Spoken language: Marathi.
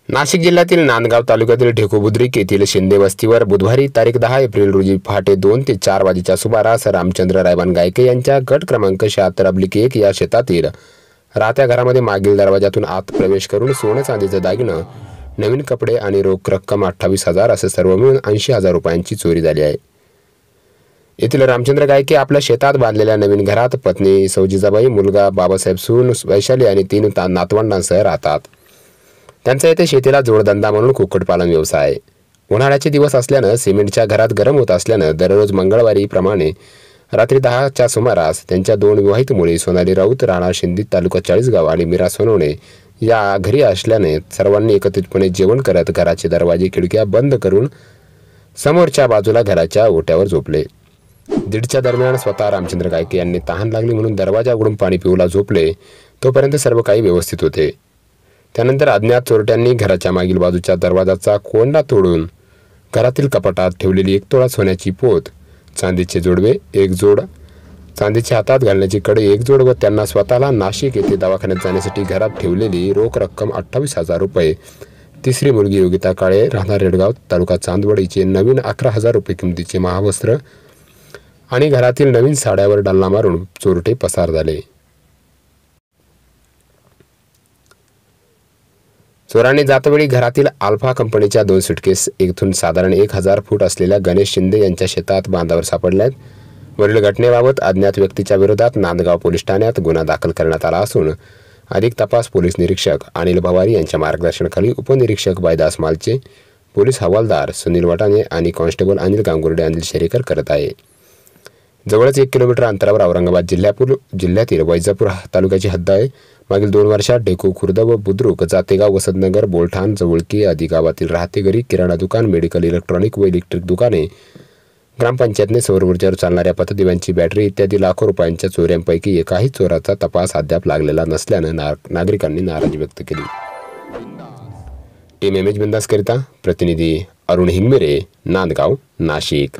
नाशिक जिल्ह्यातील नांदगाव तालुक्यातील ढेकूबुद्रुक येथील शिंदे वस्तीवर बुधवारी तारीख 10 एप्रिल रोजी पहाटे 2 ते 4 वाजेच्या सुमारास रामचंद्र रायबान गायके यांच्या गट क्रमांक 76/1 या शेतातील राहत्या घरामध्ये मागील दरवाजातून आत प्रवेश करून सोने चांदीचं दागिनं, नवीन कपडे आणि रोख रक्कम 28,000 असे सर्व मिळून 80,000 रुपयांची चोरी झाली आहे। येथील रामचंद्र गायके आपल्या शेतात बांधलेल्या नवीन घरात पत्नी सौजिजाबाई, मुलगा बाबासाहेब, सून वैशाली आणि 3 नातवंडांसह राहतात। त्यांचा येथे शेतीला जोडधंदा म्हणून कुक्कुटपालन व्यवसाय आहे। उन्हाळ्याचे दिवस असल्यानं सिमेंटच्या घरात गरम होत असल्यानं दररोज मंगळवारी प्रमाणे रात्री 10च्या सुमारास त्यांच्या 2 विवाहित मुली सोनाली राऊत, राणा शिंदे, तालुका चाळीसगाव आणि मीरा सोनवणे या घरी असल्याने सर्वांनी एकत्रितपणे जेवण करत घराचे दरवाजे खिडक्या बंद करून समोरच्या बाजूला घराच्या ओट्यावर झोपले। 1:30च्या दरम्यान स्वतः रामचंद्र गायके यांनी तहान लागली म्हणून दरवाजा उघडून पाणी पिऊला झोपले। तोपर्यंत सर्व काही व्यवस्थित होते। त्यानंतर अज्ञात चोरट्यांनी घराच्या मागील बाजूच्या दरवाजाचा कोंडा तोडून घरातील कपाटात ठेवलेली 1 तोळा सोन्याची पोत, चांदीचे जोडवे, 1 जोड चांदीच्या हातात घालण्याची कडे, 1 जोड व त्यांना स्वतःला नाशिक येथे दवाखान्यात जाण्यासाठी घरात ठेवलेली रोख रक्कम 28,000 रुपये, तिसरी मुलगी योगिता काळे, राहणार रेडगाव, तालुका चांदवड हिचे नवीन 11,000 रुपये किमतीचे महावस्त्र आणि घरातील नवीन साड्यावर डल्ला मारून चोरटे पसार झाले। चोरांनी जातवेळी घरातील अल्फा कंपनीच्या 2 सुटकेस येथून साधारण 1000 फूट असलेल्या गणेश शिंदे यांच्या शेतात बांधावर सापडल्यात। वरील घटनेबाबत अज्ञात व्यक्तीच्या विरोधात नांदगाव पोलीस ठाण्यात गुन्हा दाखल करण्यात आला असून अधिक तपास पोलीस निरीक्षक अनिल भवारी यांच्या मार्गदर्शनाखाली उपनिरीक्षक बायदास मालचे, पोलीस हवालदार सुनील वटाणे आणि कॉन्स्टेबल अनिल गांगुर्डे, अनिल शेरेकर करत आहे। जवळच 1 किलोमीटर अंतरावर औरंगाबाद जिल्ह्यातील वैजापूर तालुक्याची हद्द आहे। मागील 2 वर्षात ढेकू, खुर्द व बुद्रुक, जातेगाव, वसंतनगर, बोलठाण, जवळकी आदी गावातील राहते घरी किराणा दुकान, मेडिकल, इलेक्ट्रॉनिक व इलेक्ट्रिक दुकाने, ग्रामपंचायतने सौर ऊर्जेवर चालणाऱ्या पथदिव्यांची बॅटरी इत्यादी लाखो रुपयांच्या चोऱ्यांपैकी एकाही चोराचा तपास अद्याप लागलेला नसल्यानं नागरिकांनी नाराजी व्यक्त केली। टीम इमेज बिंदास करिता प्रतिनिधी अरुण हिंगमिरे, नांदगाव, नाशिक।